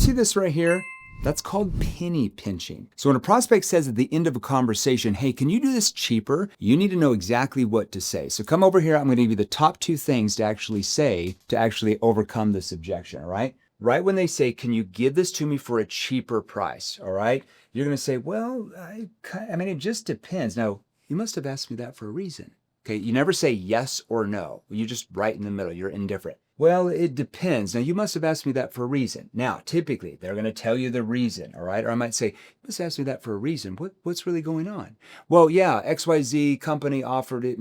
see this right here? That's called penny pinching. So when a prospect says at the end of a conversation, hey, can you do this cheaper? You need to know exactly what to say. So come over here. I'm going to give you the top 2 things to actually say to actually overcome this objection, all right? Right when they say, can you give this to me for a cheaper price, all right? You're going to say, well, I mean, it just depends. Now, you must have asked me that for a reason. Okay, you never say yes or no. You just right in the middle. You're indifferent. Well, it depends. Now, you must have asked me that for a reason. Now, typically, they're going to tell you the reason, all right? Or I might say, you must ask me that for a reason. What's really going on? Well, yeah, XYZ company offered it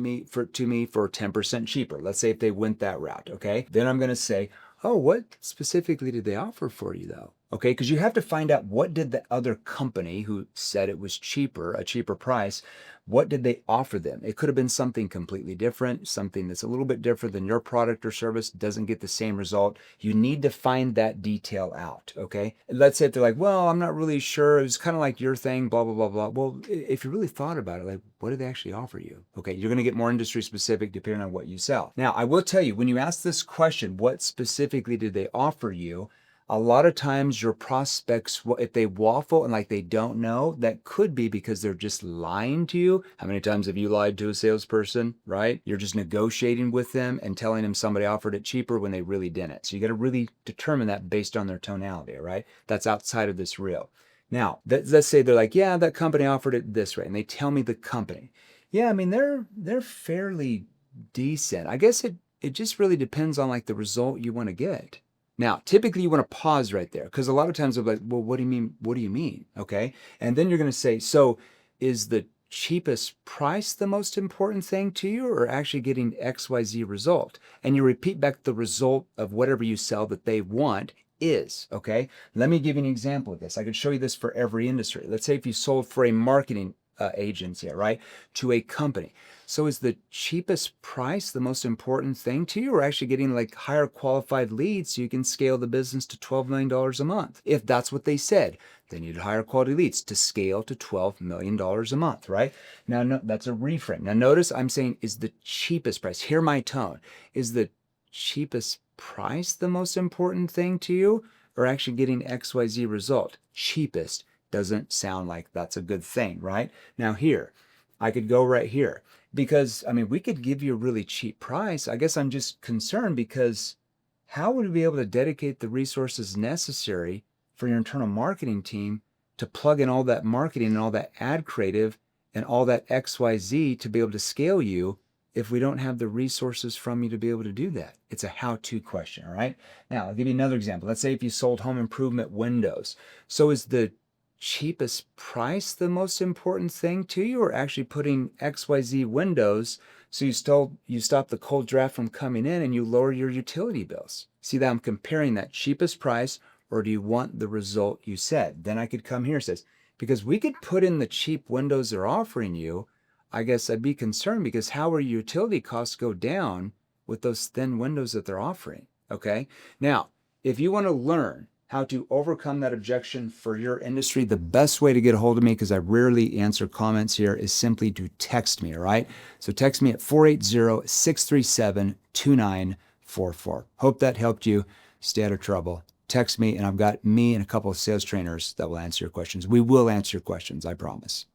to me for 10% cheaper. Let's say if they went that route, okay? Then I'm going to say, oh, what specifically did they offer for you, though? Okay, because you have to find out what did the other company who said it was cheaper, a cheaper price, what did they offer them? It could have been something completely different, something that's a little bit different than your product or service, doesn't get the same result. You need to find that detail out, okay? Let's say if they're like, well, I'm not really sure. It was kind of like your thing, blah, blah, blah, blah. Well, if you really thought about it, like, what did they actually offer you? Okay, you're going to get more industry specific depending on what you sell. Now, I will tell you, when you ask this question, what specifically did they offer you? A lot of times your prospects, if they waffle and like they don't know, that could be because they're just lying to you. How many times have you lied to a salesperson, right? You're just negotiating with them and telling them somebody offered it cheaper when they really didn't. So you got to really determine that based on their tonality, right? That's outside of this reel. Now, let's say they're like, yeah, that company offered it this way. And they tell me the company. Yeah, I mean, they're fairly decent. I guess it just really depends on like the result you want to get. Now, typically you want to pause right there because a lot of times they're like, well, what do you mean? What do you mean? Okay. And then you're going to say, so is the cheapest price the most important thing to you or actually getting XYZ result? And you repeat back the result of whatever you sell that they want is, okay? Let me give you an example of this. I could show you this for every industry. Let's say if you sold for a marketing agency, right, to a company. So is the cheapest price the most important thing to you or actually getting like higher qualified leads so you can scale the business to $12 million a month? If that's what they said, they needed higher quality leads to scale to $12 million a month, right? Now, no, that's a reframe. Now notice I'm saying is the cheapest price. Hear my tone. Is the cheapest price the most important thing to you or actually getting XYZ result? Cheapest doesn't sound like that's a good thing, right? Now here, I could go right here because, I mean, we could give you a really cheap price. I guess I'm just concerned because how would we be able to dedicate the resources necessary for your internal marketing team to plug in all that marketing and all that ad creative and all that XYZ to be able to scale you if we don't have the resources from you to be able to do that? It's a how-to question, all right? Now, I'll give you another example. Let's say if you sold home improvement windows. So is the cheapest price the most important thing to you or actually putting XYZ windows so you stop the cold draft from coming in and you lower your utility bills? See that I'm comparing that cheapest price or do you want the result you said? Then I could come here and says, because we could put in the cheap windows they're offering you, I guess I'd be concerned because how will your utility costs go down with those thin windows that they're offering? Okay. Now, if you want to learn how to overcome that objection for your industry, the best way to get a hold of me, because I rarely answer comments here, is simply to text me, all right? So text me at 480-637-2944. Hope that helped you stay out of trouble. Text me, and I've got me and a couple of sales trainers that will answer your questions. We will answer your questions, I promise.